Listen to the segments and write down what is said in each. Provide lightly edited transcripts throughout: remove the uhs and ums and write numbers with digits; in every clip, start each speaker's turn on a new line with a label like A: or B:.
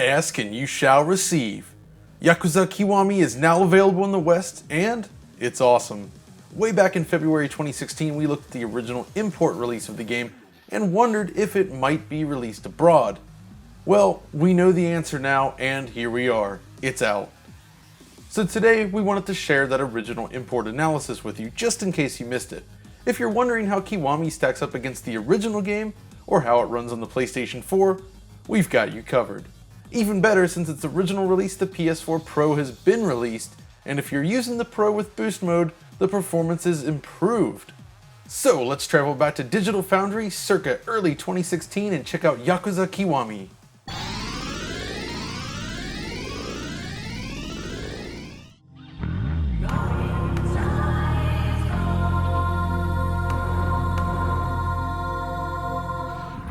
A: Ask and you shall receive. Yakuza Kiwami is now available in the West, and it's awesome. Way back in February 2016, we looked at the original import release of the game and wondered if it might be released abroad. Well, we know the answer now, and here we are. It's out. So today, we wanted to share that original import analysis with you, just in case you missed it. If you're wondering how Kiwami stacks up against the original game, or how it runs on the PlayStation 4, we've got you covered. Even better, since its original release, the PS4 Pro has been released, and if you're using the Pro with boost mode, the performance is improved. So let's travel back to Digital Foundry circa early 2016 and check out Yakuza Kiwami.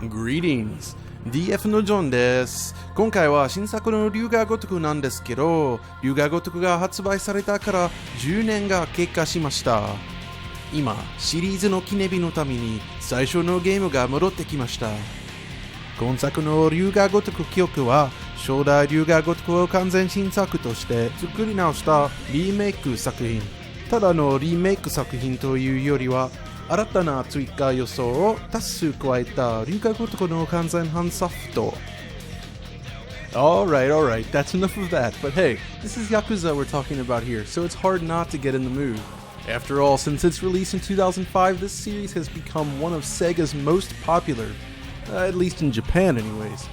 B: Greetings! DF のジョンです。今回は新作の龍が如くなんですけど、龍が如くが発売されたから10年が経過しました。今、シリーズの記念日のために最初のゲームが戻ってきました。今作の龍が如く記憶は、初代龍が如くを完全新作として作り直したリメイク作品。ただのリメイク作品というよりは、新たな追加要素を多数加えた龍が如くの完全版ソフト。Alright, that's enough of that. But hey, this is Yakuza we're talking about here, so it's hard not to get in the mood. After all, since its release in 2005, this series has become one of Sega's most popular, at least in Japan anyways.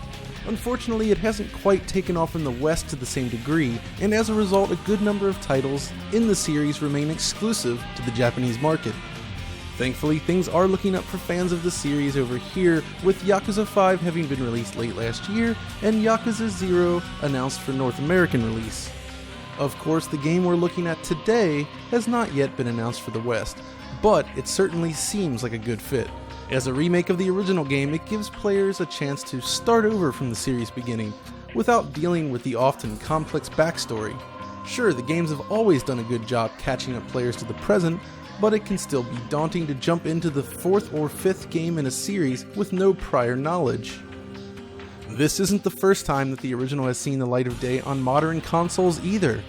B: Unfortunately, it hasn't quite taken off in the West to the same degree, and as a result, a good number of titles in the series remain exclusive to the Japanese market. Thankfully, things are looking up for fans of the series over here, with Yakuza 5 having been released late last year, and Yakuza 0 announced for North American release. Of course, the game we're looking at today has not yet been announced for the West, but it certainly seems like a good fit. As a remake of the original game, it gives players a chance to start over from the series beginning, without dealing with the often complex backstory. Sure, the games have always done a good job catching up players to the present, but it can still be daunting to jump into the 4th or 5th game in a series with no prior knowledge. This isn't the first time that the original has seen the light of day on modern consoles either.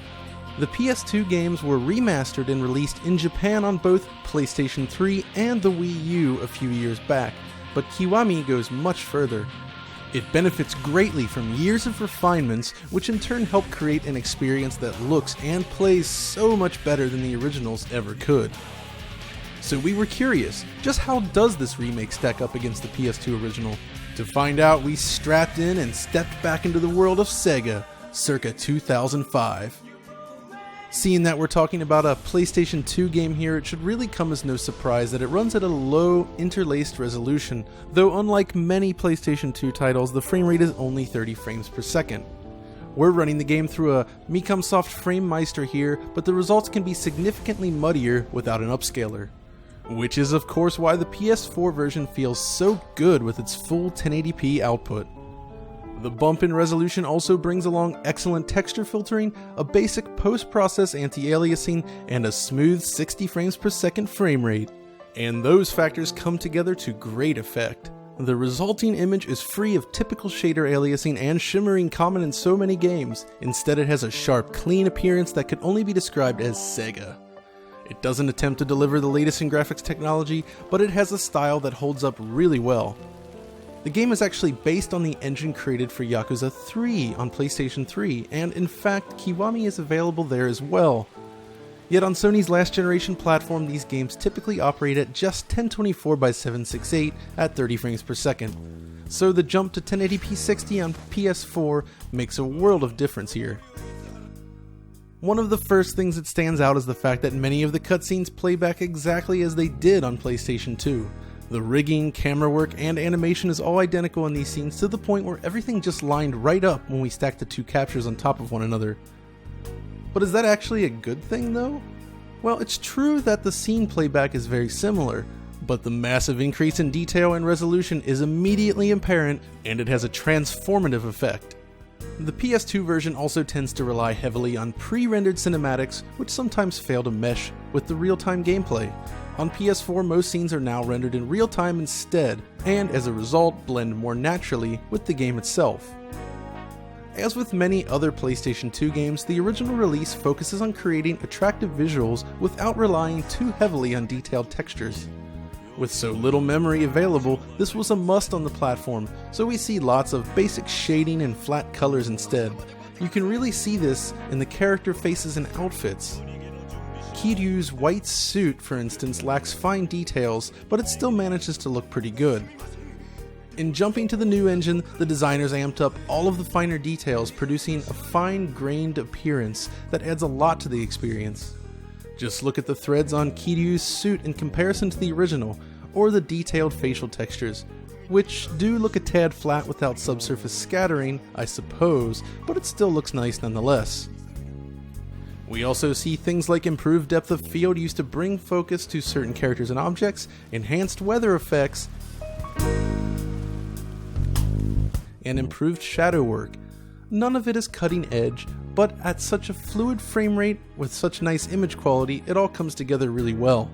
B: The PS2 games were remastered and released in Japan on both PlayStation 3 and the Wii U a few years back, but Kiwami goes much further. It benefits greatly from years of refinements, which in turn help create an experience that looks and plays so much better than the originals ever could. So we were curious, just how does this remake stack up against the PS2 original? To find out, we strapped in and stepped back into the world of Sega, circa 2005. Seeing that we're talking about a PlayStation 2 game here, it should really come as no surprise that it runs at a low, interlaced resolution, though unlike many PlayStation 2 titles, the frame rate is only 30 frames per second. We're running the game through a Mikamsoft Frame Meister here, but the results can be significantly muddier without an upscaler. Which is of course why the PS4 version feels so good with its full 1080p output. The bump in resolution also brings along excellent texture filtering, a basic post-process anti-aliasing, and a smooth 60 frames per second frame rate. And those factors come together to great effect. The resulting image is free of typical shader aliasing and shimmering common in so many games. Instead, it has a sharp, clean appearance that could only be described as Sega. It doesn't attempt to deliver the latest in graphics technology, but it has a style that holds up really well. The game is actually based on the engine created for Yakuza 3 on PlayStation 3, and in fact, Kiwami is available there as well. Yet on Sony's last generation platform, these games typically operate at just 1024x768 at 30 frames per second. So the jump to 1080p 60 on PS4 makes a world of difference here. One of the first things that stands out is the fact that many of the cutscenes play back exactly as they did on PlayStation 2. The rigging, camera work, and animation is all identical in these scenes to the point where everything just lined right up when we stacked the two captures on top of one another. But is that actually a good thing though? Well, it's true that the scene playback is very similar, but the massive increase in detail and resolution is immediately apparent, and it has a transformative effect. The PS2 version also tends to rely heavily on pre-rendered cinematics, which sometimes fail to mesh with the real-time gameplay. On PS4, most scenes are now rendered in real time instead, and as a result blend more naturally with the game itself. As with many other PlayStation 2 games, the original release focuses on creating attractive visuals without relying too heavily on detailed textures. With so little memory available, this was a must on the platform, so we see lots of basic shading and flat colors instead. You can really see this in the character faces and outfits. Kiryu's white suit, for instance, lacks fine details, but it still manages to look pretty good. In jumping to the new engine, the designers amped up all of the finer details, producing a fine-grained appearance that adds a lot to the experience. Just look at the threads on Kiryu's suit in comparison to the original, or the detailed facial textures, which do look a tad flat without subsurface scattering, I suppose, but it still looks nice nonetheless. We also see things like improved depth of field used to bring focus to certain characters and objects, enhanced weather effects, and improved shadow work. None of it is cutting edge, but at such a fluid frame rate with such nice image quality, it all comes together really well.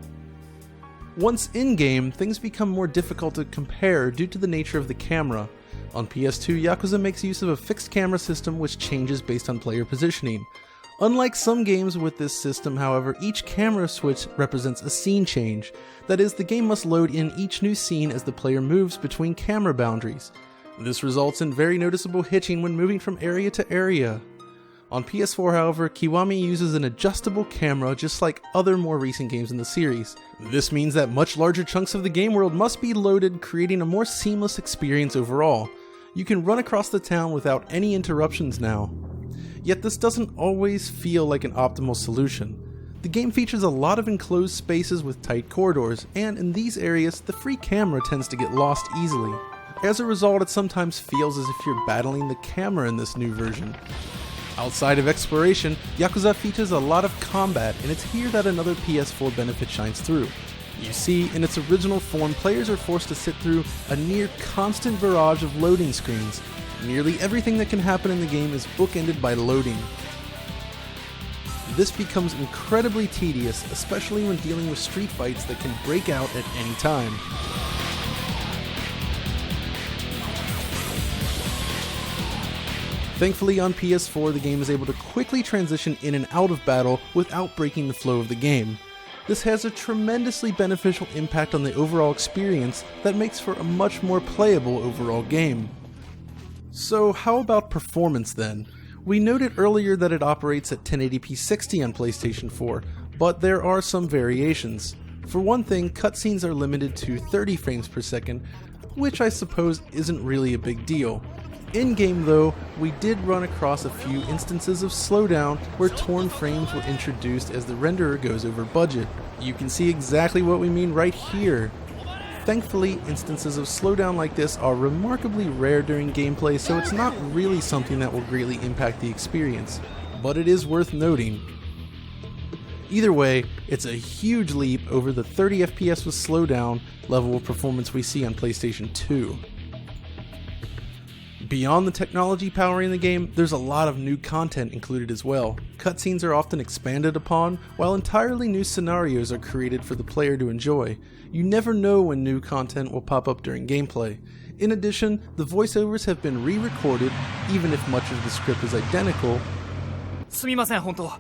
B: Once in-game, things become more difficult to compare due to the nature of the camera. On PS2, Yakuza makes use of a fixed camera system which changes based on player positioning. Unlike some games with this system, however, each camera switch represents a scene change. That is, the game must load in each new scene as the player moves between camera boundaries. This results in very noticeable hitching when moving from area to area. On PS4, however, Kiwami uses an adjustable camera just like other more recent games in the series. This means that much larger chunks of the game world must be loaded, creating a more seamless experience overall. You can run across the town without any interruptions now. Yet this doesn't always feel like an optimal solution. The game features a lot of enclosed spaces with tight corridors, and in these areas, the free camera tends to get lost easily. As a result, it sometimes feels as if you're battling the camera in this new version. Outside of exploration, Yakuza features a lot of combat, and it's here that another PS4 benefit shines through. You see, in its original form, players are forced to sit through a near constant barrage of loading screens. Nearly everything that can happen in the game is bookended by loading. This becomes incredibly tedious, especially when dealing with street fights that can break out at any time. Thankfully, on PS4, the game is able to quickly transition in and out of battle without breaking the flow of the game. This has a tremendously beneficial impact on the overall experience that makes for a much more playable overall game. So how about performance then? We noted earlier that it operates at 1080p 60 on PlayStation 4, but there are some variations. For one thing, cutscenes are limited to 30 frames per second, which I suppose isn't really a big deal. In-game though, we did run across a few instances of slowdown where torn frames were introduced as the renderer goes over budget. You can see exactly what we mean right here. Thankfully, instances of slowdown like this are remarkably rare during gameplay, so it's not really something that will greatly impact the experience, but it is worth noting. Either way, it's a huge leap over the 30 FPS with slowdown level of performance we see on PlayStation 2. Beyond the technology powering the game, there's a lot of new content included as well. Cutscenes are often expanded upon, while entirely new scenarios are created for the player to enjoy. You never know when new content will pop up during gameplay. In addition, the voiceovers have been re-recorded, even if much of the script is identical.
C: すみません、本当。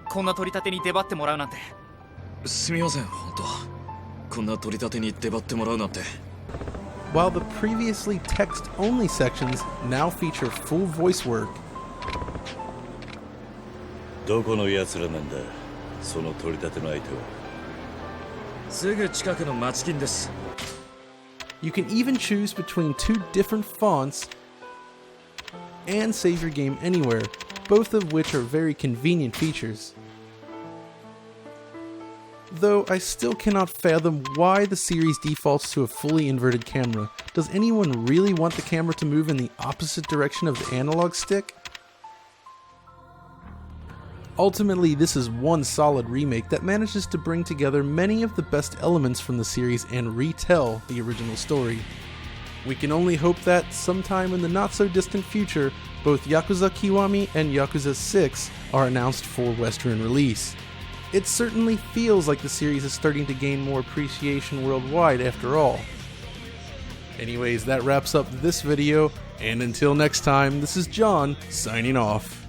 C: こんな取り立てに出張ってもらうなんて。
D: すみません、本当。こんな取り立てに出張ってもらうなんて。
B: While the previously text-only sections now feature full voice work.
E: どこの奴らなんだ、その取り立ての相手は。
D: すぐ近くの町金です。
B: You can even choose between two different fonts and save your game anywhere, both of which are very convenient features. Though I still cannot fathom why the series defaults to a fully inverted camera. Does anyone really want the camera to move in the opposite direction of the analog stick? Ultimately, this is one solid remake that manages to bring together many of the best elements from the series and retell the original story. We can only hope that sometime in the not so distant future, both Yakuza Kiwami and Yakuza 6 are announced for Western release. It certainly feels like the series is starting to gain more appreciation worldwide after all. Anyways, that wraps up this video, and until next time, this is John, signing off.